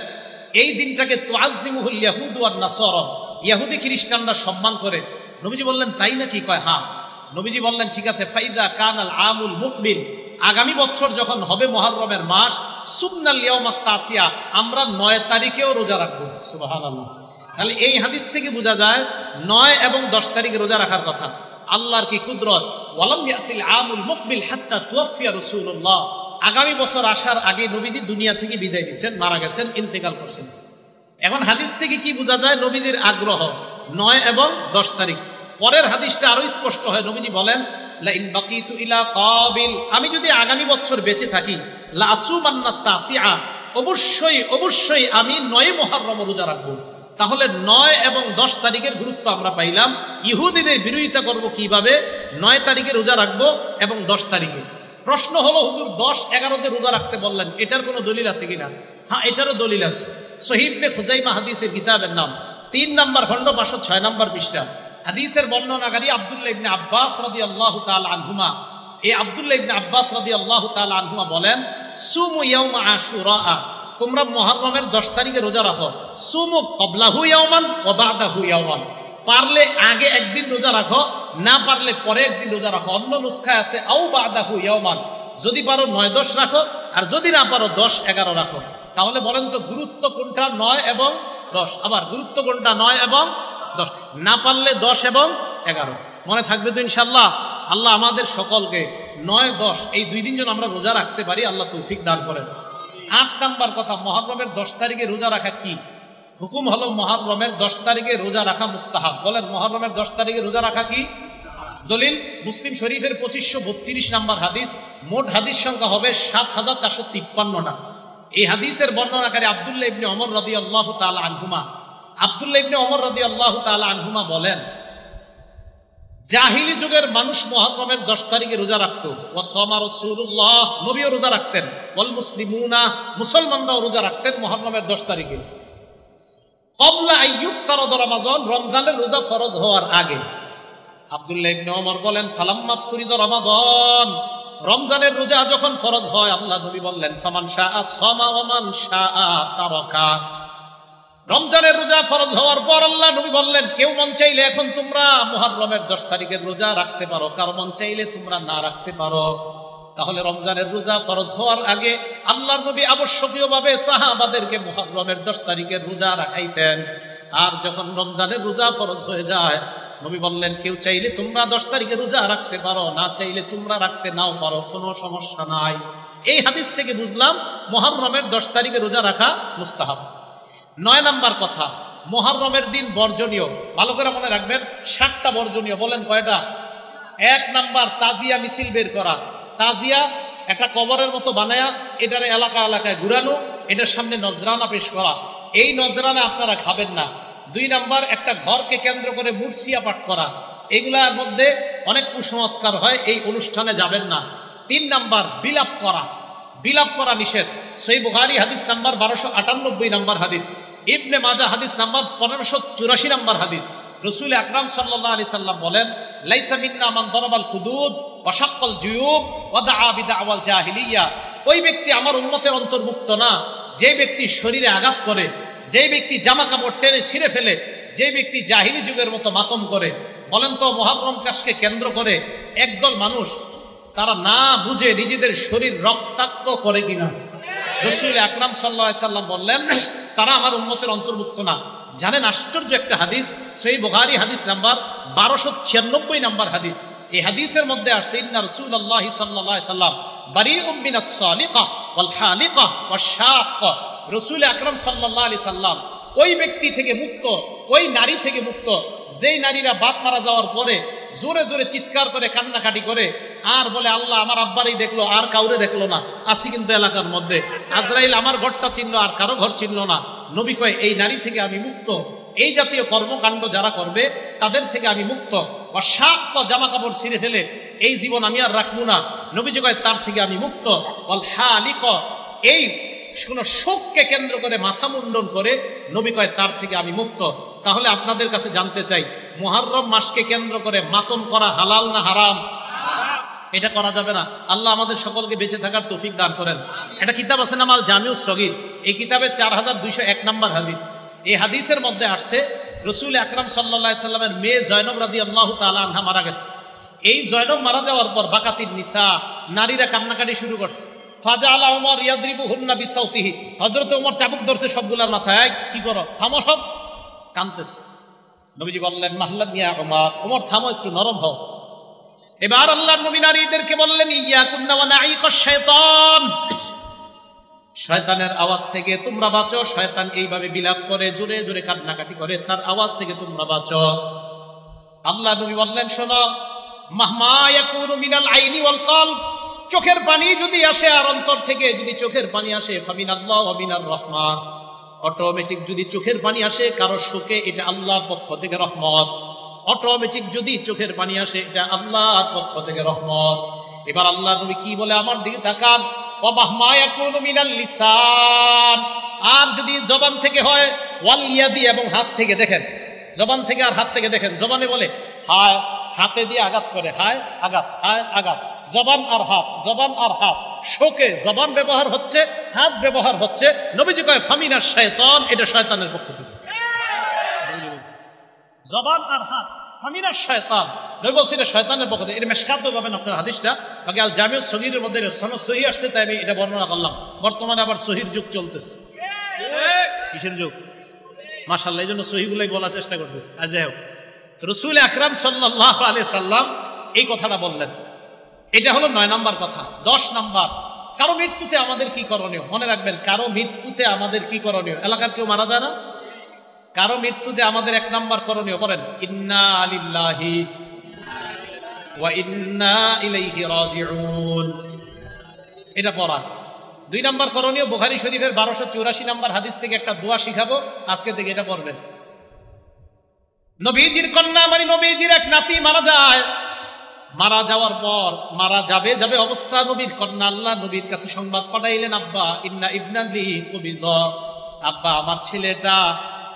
এই দিনটাকে তুআজ্জিমুহুল ইয়াহুদু ওয়ান নাসারা, ইহুদি খ্রিস্টানরা সম্মান করে। নবীজি বললেন, তাই নাকি? কয় হ্যাঁ। নবীজি বললেন, ঠিক আছে, ফাইদা কানাল আমুল মুকবিল, আগামী বছর যখন হবে মুহররমের মাস, সুবনাল ইয়াউমাত তাসিয়া, আমরা 9 তারিখেও রোজা রাখবো। সুবহানাল্লাহ। তাহলে এই হাদিস থেকে বোঝা যায় 9 এবং 10 তারিখে রোজা রাখার কথা। আল্লাহর কি কুদরত। ওয়ালাম ইয়াতিল আমুল মুকবিল হাত্তা তুওয়াফিয়া রাসূলুল্লাহ, আগামী বছর আসার আগে নবীজি দুনিয়া থেকে বিদায় দিয়েছেন, মারা গেছেন, ইন্তেকাল করছেন। এখন হাদিস থেকে কি বোঝা যায়? নবীজির আগ্রহ 9 এবং 10 তারিখ। পরের হাদিসটা আরো স্পষ্ট হয়, নবীজি বলেন লা ইন বাকিতু ইলা কাবিল, আমি যদি আগামী বছর বেঁচে থাকি, লা আসুমান্না তাসিআ, অবশ্যই আমি 9 মুহররম রোজা রাখবো। তাহলে 9 এবং 10 তারিখের গুরুত্ব আমরা পাইলাম। ইহুদিদের বিরোধিতা করব কিভাবে? 9 তারিখে রোজা রাখবো এবং 10 তারিখে। প্রশ্ন হলো, হুজুর 10, 11 যে রোজা রাখতে বললেন, এটার কোনো দলিল আছে কিনা? হ্যাঁ, এটারও দলিল আছে। সহিহ ইবনে খুজাইমা হাদিসের কিতাবের নাম 3 নম্বর খণ্ড 506 নম্বর পৃষ্ঠা। হাদিসের বর্ণনাকারী আব্দুল্লাহ ইবনে আব্বাস রাদিয়াল্লাহু তাআলা আনহুমা, এই আব্দুল্লাহ ইবনে আব্বাস রাদিয়াল্লাহু তাআলা আনহুমা বলেন, সুমু ইয়াউমা আশুরা, তোমরা মুহররমের 10 তারিখে রোজা রাখো। সুমু ক্বাবলাহু ইয়াওমান ওয়া বা'দাহু ইয়াওমান, পারলে আগে একদিন রোজা রাখো, না পারলে পরে একদিন রোজা রাখো। অন্য নুসখায় আছে আও বা'দাহু ইয়াওমান, যদি পারো 9-10 রাখো, আর যদি না পারো 10-11 রাখো। তাহলে বলেন তো গুরুত্ব কোনটা? 9 এবং 10। আবার গুরুত্ব কোনটা? 9 এবং 10। না পারলে 10 এবং 11। মনে থাকবে তো ইনশাআল্লাহ? আল্লাহ আমাদের সকলকে 9-10 এই 2 দিন যেন আমরা রোজা রাখতে পারি, আল্লাহ তৌফিক দান করেন। 8 নাম্বার কথা, মুহররমের 10 তারিখে রোজা রাখা কি? হুকুম হলো মুহররমের 10 তারিখে রোজা রাখা মুস্তাহাব। বলেন, মুহররমের 10 তারিখে রোজা রাখা কি? দলিল মুসলিম শরীফের 2532 নাম্বার হাদিস। মোট হাদিস সংখ্যা হবে 7453টা। এই হাদিসের বর্ণনাকারী আব্দুল্লাহ ইবনে ওমর রাদিয়াল্লাহু তাআলা আনহুমা, আব্দুল্লাহ ইবনে ওমর রাদিয়াল্লাহু তাআলা আনহুমা বলেন, জাহিলি যুগের মানুষ মুহররমের 10 তারিখে রোজা রাখতো। ওয়া সামা রাসূলুল্লাহ, নবীও রোজা রাখতেন। ওয়াল মুসলিমুনা, মুসলমানরাও রোজা রাখতেন মুহররমের 10 তারিখে। ক্বাবলা আন ইফতারাদ রমাদান, রমজানের রোজা ফরজ হওয়ার আগে। আব্দুল্লাহ ইবনে ওমর বলেন, ফালাম্মা ফতুরিদ রমাদান, রমজানের রোজা যখন ফরজ হয়, আল্লাহ নবী বললেন, ফামান শাআ সামা ওয়া মান শাআ তারাকা। রমজানের রোজা ফরজ হওয়ার পর আল্লাহ নবী বললেন, কেউ মন চাইলে এখন তোমরা মুহররমের 10 তারিখের রোজা রাখতে পারো, কার মন চাইলে তোমরা না রাখতে পারো। তাহলে রমজানের রোজা ফরজ হওয়ার আগে আল্লাহর নবী আবশ্যকীয়ভাবে সাহাবাদেরকে মুহররমের 10 তারিখের রোজা রাখাইতেন। আর যখন রমজানের রোজা ফরজ হয়ে যায়, নবী বললেন, কেউ চাইলে তোমরা 10 তারিখে রোজা রাখতে পারো, না চাইলে তোমরা রাখতে নাও পারো, কোনো সমস্যা নাই। এই হাদিস থেকে বুঝলাম মুহররমের 10 তারিখে রোজা রাখা মুস্তাহাব। 9 নাম্বার কথা, মুহররমের দিন বর্জনীয়। ভালো করে মনে রাখবেন, 7টা বর্জনীয়। বলেন কয়টা? 1 নাম্বার, তাজিয়া মিছিল বের করা। তাজিয়া একটা কবরের মতো বানায়া এটার এলাকায় ঘুরানো, এটার সামনে নজরানা পেশ করা। এই নজরানা আপনারা খাবেন না। 2 নাম্বার, একটা ঘরকে কেন্দ্র করে মুরসিয়া পাঠ করা। এগুলার মধ্যে অনেক কুসংস্কার হয়, এই অনুষ্ঠানে যাবেন না। 3 নাম্বার, বিলাপ করা। বিলাপ করা নিষেধ। সহিহ বুখারী হাদিস নাম্বার 1298 নাম্বার হাদিস, ইবনে মাজাহ হাদিস নাম্বার 1584 নাম্বার হাদিস। রাসূল আকরাম সাল্লাল্লাহু আলাইহি সাল্লাম বলেন, লাইসা মিন্না মান দারাবাল খুদুদ ওয়া শাক্কাল জুয়ুব ওয়া দাআ বিদাওয়াল জাহিলিয়া। ওই ব্যক্তি আমার উম্মতের অন্তর্ভুক্ত না যে ব্যক্তি শরীরে আঘাত করে, যে ব্যক্তি জামা কাপড় টেনে ছিঁড়ে ফেলে, যে ব্যক্তি জাহিলি যুগের মতো মাতম করে। বলেন তো, মুহররম মাসকে কেন্দ্র করে একদল মানুষ, তারা না বুঝে নিজেদের শরীর রক্তাক্ত করে কিনা? রাসূল আকরাম সাল্লাল্লাহু আলাইহি সাল্লাম বললেন, তারা আমার উম্মতের অন্তর্ভুক্ত না। জানেন আশ্চর্য একটা হাদিস, সহিহ বুখারী হাদিস নাম্বার 1296 নাম্বার হাদিস। এই হাদিসের মধ্যে আসছে, ইন্না রাসূলুল্লাহ সাল্লাল্লাহু আলাইহি সাল্লাম বারিউম মিনাস সালিকাহ ওয়াল হালিকাহ ওয়াশ শাক্কা। রাসূল আকরাম সাল্লাল্লাহু আলাইহি সাল্লাম ওই ব্যক্তি থেকে মুক্ত, ওই নারী থেকে মুক্ত, যেই নারীরা বাপ মারা যাওয়ার পরে জোরে জোরে চিৎকার করে কান্নাকাটি করে আর বলে, আল্লাহ আমার আব্বারই দেখলো, আর কাউরে দেখলো না। আসি কিন্তু এলাকার মধ্যে, আজরাইল আমার ঘরটা চিনল, আর কারো ঘর চিনল না। নবী কয়, এই নারী থেকে আমি মুক্ত। এই জাতীয় কর্মকাণ্ড যারা করবে তাদের থেকে আমি মুক্ত। অশাক্ত, জামা কাপড় ছিঁড়ে ফেলে এই জীবন আমি আর রাখবো না, নবীজি কয় তার থেকে আমি মুক্ত। ওয়াল হালিক, এই কোন শোককে কেন্দ্র করে মাথা মুন্ডন করে, নবী কয় তার থেকে আমি মুক্ত। তাহলে আপনাদের কাছে জানতে চাই, মুহররম মাসকে কেন্দ্র করে মাতম করা হালাল না হারাম? এটা করা যাবে না। আল্লাহ আমাদের সকলকে বেঁচে থাকার তৌফিক দান করেন। একটা কিতাব আছে নাম আল জামিউস সগীর, এই কিতাবে 4201 নাম্বার হাদিস। এই হাদিসের মধ্যে আসছে, রাসূল আকরাম সাল্লাল্লাহু আলাইহি সাল্লামের মেয়ে জয়নব রাদিয়াল্লাহু তাআলা আনহা মারা গেছে। এই জয়নব মারা যাওয়ার পর বাকাতিন নিসা, নারীরা কান্নাকাটি শুরু করছে। ফাজাআলা ওমর ইয়াদরিবুহুন্না বিসাউতিহি, হযরত ওমর চাবুক ধরছে সবগুলার মাথায়, কি করো, থামো, সব কাঁদতেছে। নবীজি বললেন, মাহলান ইয়া ওমর, ওমর থামো, একটু নরম হও। এবার আল্লাহর নবী নারীদেরকে বললেন, ইয়াকুন্না ওয়া নাঈকাশ শাইতান, শয়তানের আওয়াজ থেকে তোমরা বাঁচো। শয়তান এইভাবে বিলাপ করে, জোরে জোরে কান্নাকাটি করে, তার আওয়াজ থেকে তোমরা বাঁচো। আল্লাহ নবী বললেন, শোনো, মাহমা ইয়াকুনু মিনাল আইনি ওয়াল কলব, চোখের পানি যদি আসে আর অন্তর থেকে যদি চোখের পানি আসে, ফামিনাল্লাহ ওয়া মিনার রহমান, অটোমেটিক যদি চোখের পানি আসে কারো শোকে, এটা আল্লাহর পক্ষ থেকে রহমত। অটোমেটিক যদি চোখের পানি আসে, এটা আল্লাহর পক্ষ থেকে রহমত। এবার আল্লাহ নবী কি বলে, আমার দিকে তাকান, ওয়া মাহমা ইয়াকুনু মিনাল লিসান, আর যদি জবান থেকে হয়, ওয়াল ইয়াদি, এবং হাত থেকে। দেখেন, জবান থেকে আর হাত থেকে দেখেন, জবানে বলে হায়, হাতে দিয়ে আঘাত করে, হায় আঘাত, হায় আঘাত, জবান আর হাত, জবান আর হাত, শোকে জবান ব্যবহার হচ্ছে, হাত ব্যবহার হচ্ছে। নবীজি কয় ফামিনাশ শাইতান, এটা শয়তানের পক্ষ থেকে। জবান আর হাত ফামিনাশ শাইতান, নবী বলছেন এটা শয়তানের পক্ষ থেকে। এটা মেশকাতে পাবেন আপনার হাদিসটা, বাকি আল জামিউ সগীরের মধ্যে সনদ সহিহ আসছে, তাই আমি এটা বর্ণনা করলাম। বর্তমানে আবার সহির যুগ চলতেছে। কিসের যুগ? মাশাআল্লাহ, এই জন্য সহিগুলাই বলার চেষ্টা করতেছে। আজ যাই হোক, রাসূল আকরাম সাল্লাল্লাহু আলাইহি সাল্লাম এই কথাটা বললেন। এটা হলো 9 নম্বর কথা। 10 নম্বর, কারো মৃত্যুতে আমাদের কি করণীয়? মনে রাখবেন, কারো মৃত্যুতে আমাদের কি করণীয়? এলাকার কেউ মারা যায় না? কারো মৃত্যুতে আমাদের 1 নম্বর করণীয়, বলেন ইন্না লিল্লাহি ওয়া ইন্না ইলাইহি রাজিউন, এটা পড়া। 2 নম্বর করণীয়, বুখারী শরীফের 1284 নম্বর হাদিস থেকে একটা দোয়া শিখাবো, আজকে থেকে এটা পড়বেন। নবীজির কন্যা মানে নবীজির এক নাতি মারা যায়। মারা যাওয়ার পর, মারা যাবে অবস্থা, নবীর কন্যা আল্লাহ নবীর কাছে সংবাদ পাঠাইলেন, আব্বা ইন্না ইবনালি কুবিজ, আব্বা আমার ছেলেটা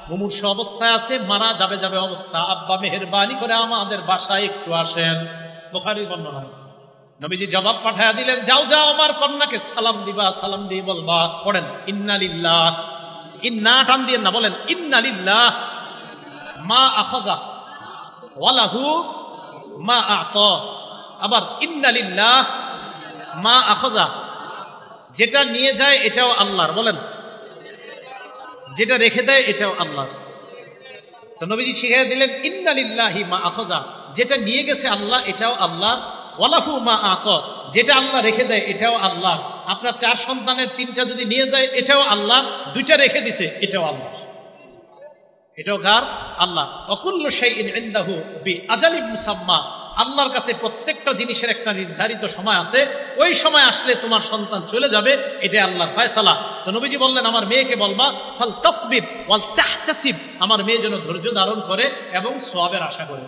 মুমূর্ষ অবস্থায় আছে, মারা যাবে অবস্থা, আব্বা মেহেরবানি করে আমাদের বাসায় একটু আসেন। বুখারীর বর্ণনা। নবীজি জবাব পাঠায়া দিলেন, যাও যাও আমার কন্যাকে সালাম দিবা, সালাম দিয়ে বলবা, পড়েন ইন্না লিল্লাহ, ইন্না টান দিয়ে না, বলেন ইন্না লিল্লাহ মা আখাযা ওয়া লাহু মা আ'তা, আবার ইন্না লিল্লাহ মা আখাযা, যেটা নিয়ে যায় এটাও আল্লাহর, বলেন যেটা রেখে দেয় এটাও আল্লাহর। তো নবীজি শিখিয়ে দিলেন ইন্না লিল্লাহি মা আখাযা, যেটা নিয়ে গেছে আল্লাহ এটাও আল্লাহ, ওয়া লাহু মা আ'তা, যেটা আল্লাহ রেখে দেয় এটাও আল্লাহ। আপনার 4 সন্তানের 3টা যদি নিয়ে যায় এটাও আল্লাহ, 2টা রেখে দিছে এটাও আল্লাহ, এটাও কার? আল্লাহ। ওয়াকুল্লু শাইইন ইনদাহু বিআজালিন মুসাম্মা, আল্লাহর কাছে প্রত্যেকটা জিনিসের একটা নির্ধারিত সময় আছে, ওই সময় আসলে তোমার সন্তান চলে যাবে, এটা আল্লাহর ফয়সালা। তো নবীজি বললেন, আমার মেয়েকে বলবা ফাল তাসবির ওয়াল তাহতাসিব, আমার মেয়ে যেন ধৈর্য ধারণ করে এবং সওয়াবের আশা করে।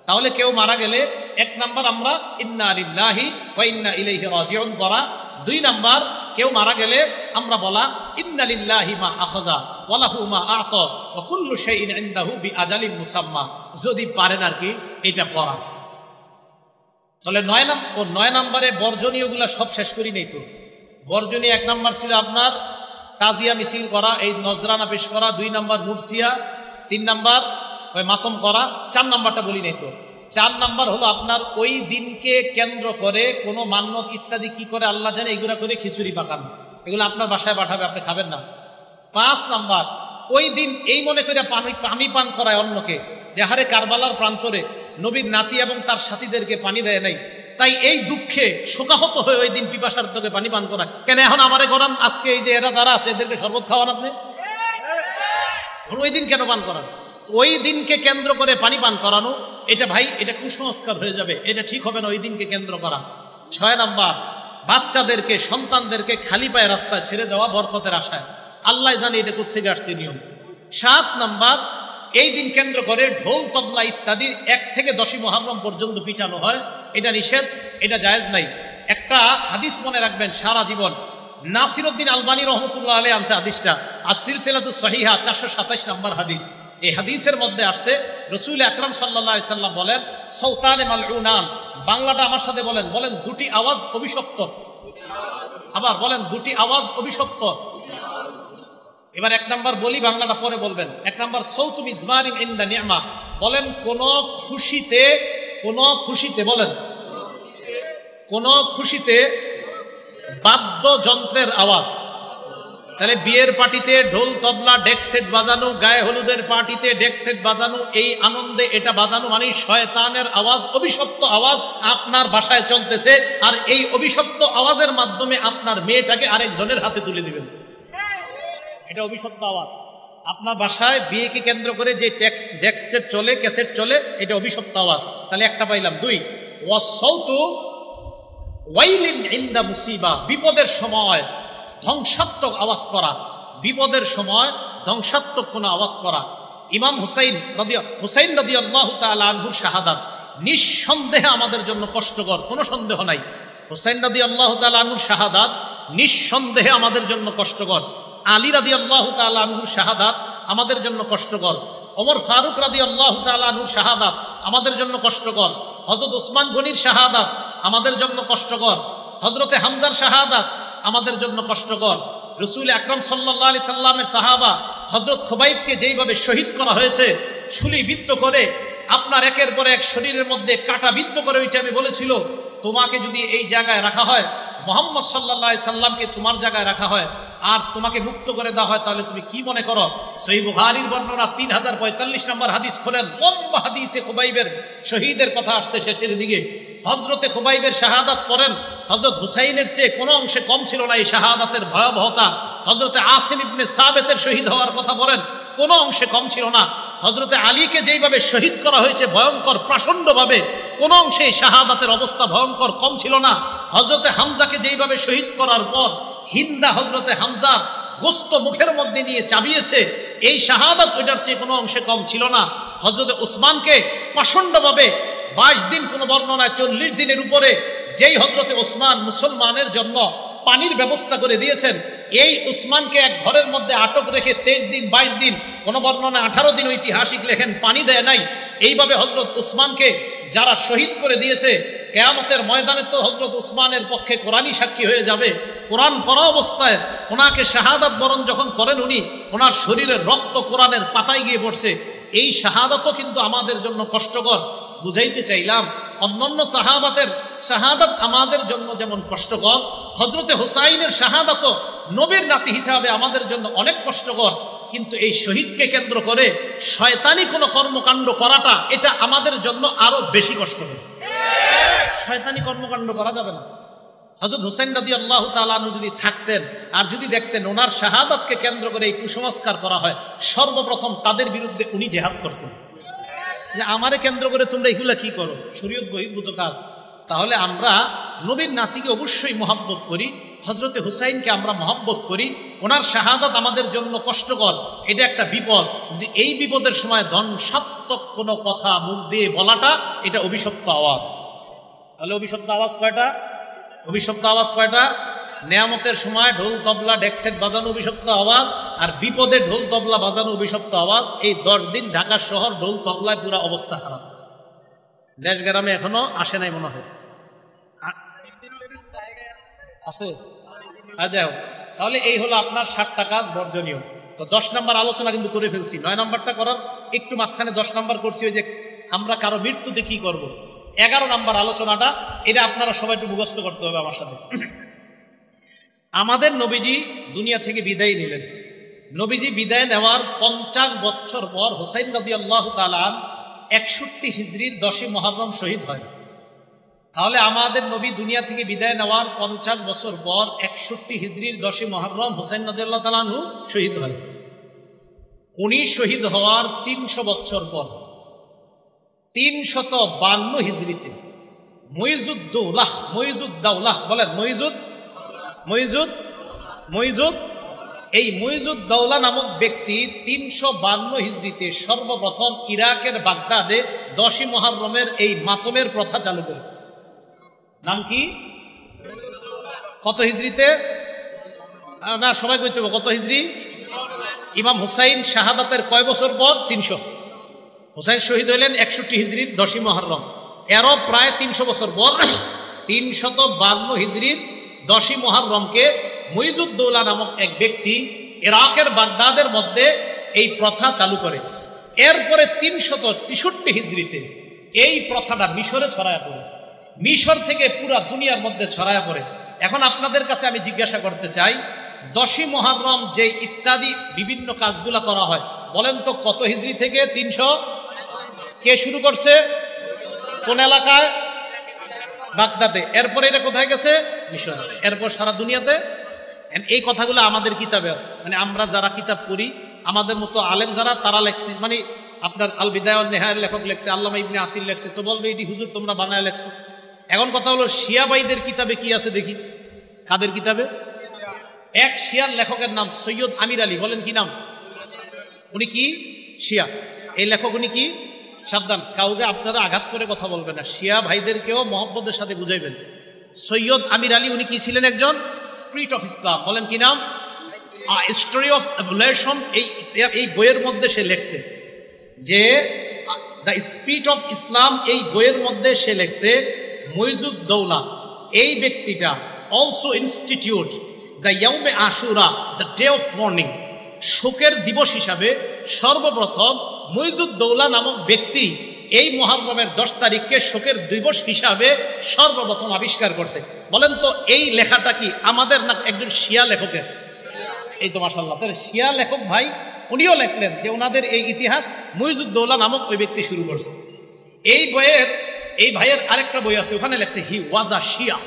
তাহলে কেউ মারা গেলে 1 নাম্বার আমরা ইন্না লিল্লাহি ওয়া ইন্না ইলাইহি রাজিউন পড়া। 2 নাম্বার, কেউ মারা গেলে আমরা বলা ইন্না লিল্লাহি মা আখাযা ওয়া লাহু মা আ'তা ওয়া কুল্লু শাইইন ইনদাহু বিআজালিন মুসাম্মা, যদি পারেন আর কি এটা পড়া। তাহলে 9 নম্বরে বর্জনীয়গুলা সব শেষ করি নেই তো। বর্জনীয় 1 নাম্বার ছিল আপনার তাজিয়া মিছিল করা, এই নজরানা পেশ করা। 2 নাম্বার মুরসিয়া। 3 নাম্বার ওই মাতম করা। 4 নাম্বারটা বলি নাই তো। 4 নাম্বার হলো আপনার ওই দিনকে কেন্দ্র করে কোনো মান্যত ইত্যাদি কি করে আল্লাহ জানে, এগুলা করে খিচুড়ি পাকান, এগুলো আপনার বাসায় পাঠাবে, আপনি খাবেন না। 5 নাম্বার, ওই দিন এই মনে করে পানি পান করায় অন্যকে, যে হারে কারবালার প্রান্তরে নবীর নাতি এবং তার সাথীদেরকে পানি দেয় নাই, তাই এই দুঃখে শোকাহত হয়ে ওই দিন পিপাসার্থকে পানি পান করা। কেন এখন আমারে করান, আজকে এই যে এরা যারা আছে এদেরকে শরবত খাওয়ান আপনি, ওই দিন কেন পান করান? ওই দিনকে কেন্দ্র করে পানি পান করানো, এটা ভাই এটা কুসংস্কার হয়ে যাবে, এটা ঠিক হবে না ওই দিনকে কেন্দ্র করা। 6 নাম্বার, বাচ্চাদেরকে সন্তানদেরকে খালি পায়ে রাস্তায় ছেড়ে দেওয়া বরকতের আশায়, আল্লাহ জানে এটা কোত্থেকে আসছে নিয়ম। 7 নাম্বার, এই দিন কেন্দ্র করে ঢোল তবলা ইত্যাদি 1 থেকে 10ই মুহররম পর্যন্ত পিটানো হয়, এটা নিষেধ, এটা জায়েজ নাই। একটা হাদিস মনে রাখবেন সারা জীবন, নাসিরউদ্দিন আলবানী রহমতুল্লাহ আলাইহি আনছে হাদিসটা, as-সিলসিলাতুস সহিহা 427 নম্বর হাদিস। এই হাদিসের মধ্যে আসছে রাসূল আকরাম সাল্লাল্লাহু আলাইহি সাল্লাম বলেন, সৌতানে মালউনান, বাংলাটা আমার সাথে বলেন, বলেন 2টি আওয়াজ অভিশপ্ত। আবার বলেন 2টি আওয়াজ অভিশপ্ত। এবার 1 নাম্বার বলি, বাংলাটা পরে বলবেন। 1 নাম্বার সৌতু মিজমারিন ইনদা নি'মা, বলেন কোন খুশিতে বলেন কোন খুশিতে বাদ্যযন্ত্রের আওয়াজ। তাহলে বিয়ের পার্টিতে ঢোল তবলা ডেক সেট বাজানো, গায়ে হলুদের পার্টিতে ডেক সেট বাজানো, এই আনন্দে এটা বাজানো মানে শয়তানের আওয়াজ, অভিশপ্ত আওয়াজ আপনার বাসায় চলতেছে, আর এই অভিশপ্ত আওয়াজের মাধ্যমে আপনার মেয়েটাকে আরেকজনের হাতে তুলে দিবেন। এটা অভিশপ্ত আওয়াজ আপনার বাসায় বিয়েকে কেন্দ্র করে যে ডেক সেট চলে, ক্যাসেট চলে, এটা অভিশপ্ত আওয়াজ। তাহলে একটা পাইলাম। দুই, ওয়াসাউতু ওয়াইলিন ইনদা মুসিবা, বিপদের সময় ধ্বংসাত্মক আওয়াজ করা, বিপদের সময় ধ্বংসাত্মক কোনো আওয়াজ করা। ইমাম হুসাইন রাদিয়াল্লাহু তাআলা আনহুর শাহাদাত নিঃসন্দেহে আমাদের জন্য কষ্টকর, কোনো সন্দেহ নাই। হুসাইন রাদিয়াল্লাহু তাআলা আনহুর শাহাদাত নিঃসন্দেহে আমাদের জন্য কষ্টকর। আলী রাদিয়াল্লাহু তাআলা আনহুর শাহাদাত আমাদের জন্য কষ্টকর। ওমর ফারুক রাদিয়াল্লাহু তাআলা আনহুর শাহাদাত আমাদের জন্য কষ্টকর। হযরত ওসমান গনির শাহাদাত আমাদের জন্য কষ্টকর। হযরতে হামজার শাহাদাত আমাদের জন্য কষ্টকর। রাসূল আকরাম সাল্লাল্লাহু আলাইহি সাল্লামের সাহাবা হযরত খুবাইবকে যেইভাবে শহীদ করা হয়েছে, ছুরিবিদ্ধ করে, আপনার একের পর এক শরীরের মধ্যে কাটা বিদ্ধ করে, ওইটা আমি বলেছিল, তোমাকে যদি এই জায়গায় রাখা হয়, মুহাম্মদ সাল্লাল্লাহু আলাইহি সাল্লামকে তোমার জায়গায় রাখা হয়, আর তোমাকে মুক্ত করে দেওয়া হয়, তাহলে তুমি কি মনে করো? সহিহ বুখারীর বর্ণনা 3045 নম্বর হাদিস খোলেন, লম্বা হাদিসে খুবাইবের শহীদের কথা আসছে শেষের দিকে। হযরতে খুবাইবের শাহাদাত পড়েন, হযরত হুসাইনের চেয়ে কোনো অংশে কম ছিল না এই শাহাদাতের ভয়াবহতা। হযরতে আসিম ইবনে সাবেতের শহীদ হওয়ার কথা বলেন, কোনো অংশে কম ছিল না। হযরতে আলীকে যেইভাবে শহীদ করা হয়েছে ভয়ঙ্কর প্রচণ্ডভাবে, কোনো অংশে শাহাদাতের অবস্থা ভয়ঙ্কর কম ছিল না। হযরতে হামজাকে যেইভাবে শহীদ করার পর হিন্দা হযরতে হামজার গোস্ত মুখের মধ্যে নিয়ে চাবিয়েছে, এই শাহাদাত ওইটার চেয়ে কোনো অংশে কম ছিল না। হযরতে উসমানকে প্রচণ্ডভাবে 22 দিন, কোন বর্ণনায় 40 দিনের উপরে, যেই হযরতে উসমান মুসলমানের জন্য পানির ব্যবস্থা করে দিয়েছেন, এই উসমানকে এক ঘরের মধ্যে আটক রেখে 23 দিন 22 দিন, কোন বর্ণনায় 18 দিন ঐতিহাসিক লেখেন, পানি দেয় নাই। এইভাবে হযরত উসমানকে যারা শহীদ করে দিয়েছে, কিয়ামতের ময়দানে তো হযরত উসমানের পক্ষে কোরআনই সাক্ষী হয়ে যাবে। কোরআন পড়া অবস্থায় ওনাকে শাহাদাত বরণ যখন করেন উনি, ওনার শরীরের রক্ত কোরআনের পাতায় গিয়ে পড়ছে। এই শাহাদাতও কিন্তু আমাদের জন্য কষ্টকর। বুঝাইতে চাইলাম, অন্যান্য সাহাবাতের শাহাদাত আমাদের জন্য যেমন কষ্টকর, হযরতে হুসাইনের শাহাদাতও নবীর নাতি হিসাবে আমাদের জন্য অনেক কষ্টকর। কিন্তু এই শহীদকে কেন্দ্র করে শয়তানি কোনো কর্মকাণ্ড করাটা, এটা আমাদের জন্য আরো বেশি কষ্টকর। শয়তানি কর্মকাণ্ড করা যাবে না। হযরত হুসাইন রাদিয়াল্লাহু তাআলা আনহু যদি থাকতেন আর যদি দেখতেন ওনার শাহাদাতকে কেন্দ্র করে এই কুসংস্কার করা হয়, সর্বপ্রথম তাদের বিরুদ্ধে উনি জিহাদ করতেন, যে আমারে কেন্দ্র করে তোমরা এগুলা কি করো, শরীয়ত বহির্ভূত কাজ। তাহলে আমরা নবীর নাতিকে অবশ্যই মহব্বত করি, হযরতে হুসাইনকে আমরা মহব্বত করি। ওনার শাহাদাত আমাদের জন্য কষ্টকর, এটা একটা বিপদ। এই বিপদের সময় ধ্বংসাত্মক কোনো কথা মুখ দিয়ে বলাটা, এটা অভিশপ্ত আওয়াজ। তাহলে অভিশপ্ত আওয়াজ কয়টা? অভিশপ্ত আওয়াজ কয়টা? নেয়ামতের সময় ঢোল তবলা ডেকসেট বাজানো অভিশপ্ত আওয়াজ, আর বিপদে ঢোল তবলা বাজানো অভিশপ্ত আওয়াজ। এই 10 দিন ঢাকা শহর ঢোল তবলায় পুরো অবস্থা খারাপ। দেশ গ্রামে এখনো আসে নাই মনে হয়, আছে। যাই হোক, তাহলে এই হলো আপনার 7টা কাজ বর্জনীয়। তো 10 নম্বর আলোচনা কিন্তু করে ফেলছি। 9 নম্বরটা করার একটু মাঝখানে 10 নম্বর করছি, ওই যে আমরা কারো মৃত্যুতে কি করব। 11 নম্বর আলোচনাটা, এটা আপনারা সবাই একটু মুখস্থ করতে হবে আমার সাথে। আমাদের নবীজি দুনিয়া থেকে বিদায় নিলেন। নবীজি বিদায় নেওয়ার 50 বছর পর হুসাইন রাদিয়াল্লাহু তাআলা 61 হিজরির 10ই মুহররম শহীদ হয়। তাহলে আমাদের নবী দুনিয়া থেকে বিদায় নেওয়ার 50 বছর পর 61 হিজরির 10ই মুহররম হুসাইন রাদিয়াল্লাহু তাআলা আনহু শহীদ হয়। উনি শহীদ হওয়ার 300 বছর পর 352 হিজরিতে মুইজুদ্দৌলাহ বলেন, এই মুইজুদ্দৌলা নামক ব্যক্তি 352 হিজরিতে সর্বপ্রথম ইরাকের বাগদাদে 10ই মুহররমের এই মাতমের প্রথা চালু করে। নাম কি? কত হিজরিতে? না, সবাই কইতে হবে কত হিজরি। ইমাম হুসাইন শাহাদাতের কয় বছর পর? 300। হুসাইন শহীদ হইলেন 61 হিজরির 10ই মুহররম, এরও প্রায় 300 বছর পর 352 হিজরির 10ই মুহররমকে মুইজুদ্দৌলা নামক এক ব্যক্তি ইরাকের বাগদাদের মধ্যে এই প্রথা চালু করে। এরপরে 363 হিজরিতে এই প্রথাটা মিশরে ছড়ায় পড়ে, মিশর থেকে পুরা দুনিয়ার মধ্যে ছড়ায় পড়ে। এখন আপনাদের কাছে আমি জিজ্ঞাসা করতে চাই, 10ই মুহররম যে ইত্যাদি বিভিন্ন কাজগুলা করা হয়, বলেন তো কত হিজরি থেকে? 300। কে শুরু করছে? কোন এলাকায়? বাগদাদে। এরপরে এটা কোথায় গেছে? মিশরে। এরপর সারা দুনিয়াতে। এই কথাগুলো আমাদের কিতাবে আছে, মানে আমরা যারা কিতাব পড়ি, আমাদের মতো আলেম যারা, তারা লেখছে। মানে আপনার আল বিদায়া ওয়ান নিহায়ার লেখক লেখছে, আল্লামা ইবনে আসির লেখছে, তো বলবে এটি হুজুর তোমরা বানায় লেখছো। এখন কথা হলো শিয়া ভাইদের কিতাবে কি আছে দেখি। কাদের কিতাবে? এক শিয়ার লেখকের নাম সৈয়দ আমির আলী। বলেন কি নাম? উনি কি শিয়া? এই লেখক উনি কি? সাবধান, কাউকে আপনারা আঘাত করে কথা বলবেন না, শিয়া ভাইদেরকেও মহব্বতের সাথে বুঝাইবেন। সৈয়দ আমির আলী উনি কি ছিলেন? একজন স্পিরিট অফ ইসলাম। বলেন কি নাম? Story of evolution. এই বইয়ের মধ্যে সে লেখছে যে দ্য স্পিরিট অফ ইসলাম, এই বইয়ের মধ্যে সে লেখছে মুইজুদ্দৌলা এই ব্যক্তিটা অলসো ইনস্টিটিউট দ্য ইয়াউমে Ashura, the day of mourning, শোকের দিবস হিসাবে সর্বপ্রথম মুইজুদ্দৌলা নামক ব্যক্তি এই মুহররমের 10 তারিখকে শোকের দিবস হিসাবে সর্বপ্রথম আবিষ্কার করছে। বলেন তো এই লেখাটা কি আমাদের না একজন শিয়া লেখকের? এই তো মাশাআল্লাহ, তাহলে শিয়া লেখক ভাই উনিও লেখলেন যে ওনাদের এই ইতিহাস মুইজুদ্দৌলা নামক ওই ব্যক্তি শুরু করছে। এই বইয়ের, এই ভাইয়ের আরেকটা বই আছে, ওখানে লেখছে হি ওয়াজ আ শিয়া।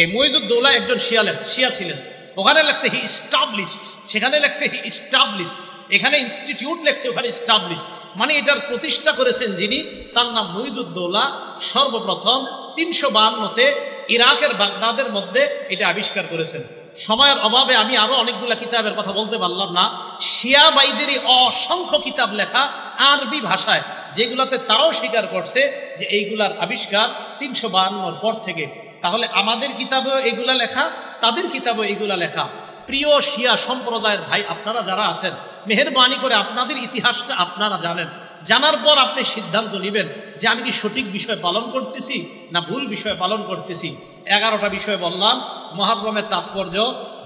এই মুইজুদ্দৌলা একজন শিয়া ছিলেন। ওখানে লেখছে হি ইস্টাবলিশড, সেখানে লেখছে হি ইস্টাবলিশড, এখানে ইনস্টিটিউট লেখছে, ওখানে ইস্টাবলিশড। মানে এটার প্রতিষ্ঠা করেছেন যিনি, তার নাম মুইজুদ্দৌলা। সর্বপ্রথম 352-তে ইরাকের বাগদাদের মধ্যে এটা আবিষ্কার করেছেন। সময়ের অভাবে আমি আরো অনেকগুলা কিতাবের কথা বলতে পারলাম না। শিয়া বাইদেরই অসংখ্য কিতাব লেখা আরবি ভাষায়, যেগুলাতে তারাও স্বীকার করছে যে এইগুলার আবিষ্কার 352 পর থেকে। তাহলে আমাদের কিতাবেও এইগুলা লেখা, তাদের কিতাবেও এইগুলা লেখা। প্রিয় শিয়া সম্প্রদায়ের ভাই আপনারা যারা আছেন, মেহেরবানি করে আপনাদের ইতিহাসটা আপনারা জানেন। জানার পর আপনি সিদ্ধান্ত নেবেন যে আমি কি সঠিক বিষয় পালন করতেছি না ভুল বিষয় পালন করতেছি। 11টা বিষয় বললাম। মুহররমের তাৎপর্য,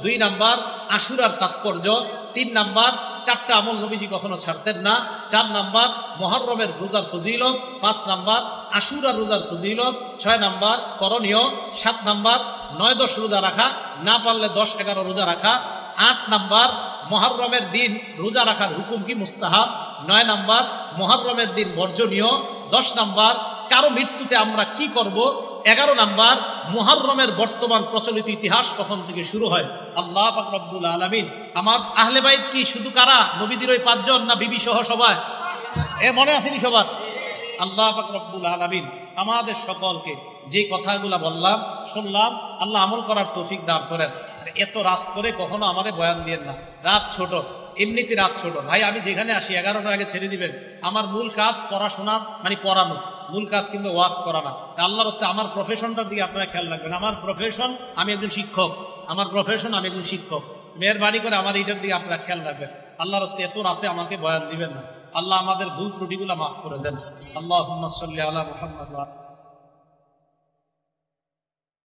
2 নাম্বার আশুরার তাৎপর্য, 3 নাম্বার 4টা আমল নবীজি কখনো ছাড়তেন না, 4 নাম্বার মুহররমের রোজার ফজিলত, 5 নাম্বার আশুরার রোজার ফজিলত, 6 নাম্বার করণীয়, 7 নাম্বার 9-10 রোজা রাখা, না পারলে 10-11 রোজা রাখা, 8 নাম্বার মুহররমের দিন রোজা রাখার হুকুম কি মুস্তাহাব, 9 নাম্বার মুহররমের দিন বর্জনীয়, 10 নাম্বার কারো মৃত্যুতে আমরা কি করব, 11 নাম্বার মুহররমের বর্তমান প্রচলিত ইতিহাস কখন থেকে শুরু হয়। আল্লাহ পাক রব্বুল আলামিন আমার আহলে বাইত কি শুধু কারা? নবীজির ওই 5 জন না বিবি সহ সবাই? মনে আসেনি সবার? আল্লাহ পাক রব্বুল আলামিন আমাদের সকলকে যে কথাগুলা বললাম শুনলাম, আল্লাহ আমল করার তৌফিক দান করেন। এত রাত করে কখনো আমাদের বয়ান দিয়েন না, রাত ছোট, এমনিতে রাত ছোট ভাই। আমি যেখানে আসি 11টার আগে ছেড়ে দিবেন। আমার মূল কাজ পড়াশোনা, মানে পড়ানো, মূল কাজ কিন্তু ওয়াজ করা না। আল্লাহর রাস্তায় আমার প্রফেশনটার দিকে আপনারা খেয়াল রাখবেন। আমার প্রফেশন আমি একজন শিক্ষক, আমার প্রফেশন আমি একজন শিক্ষক। মেহেরবানি করে আমার এইটার দিকে আপনারা খেয়াল রাখবেন। আল্লাহর রাস্তায় এত রাতে আমাকে বয়ান দিবেন না। আল্লাহ আমাদের ভুল ত্রুটিগুলো মাফ করে দেন। আল্লাহুম্মা সাল্লি আলা মুহাম্মাদ।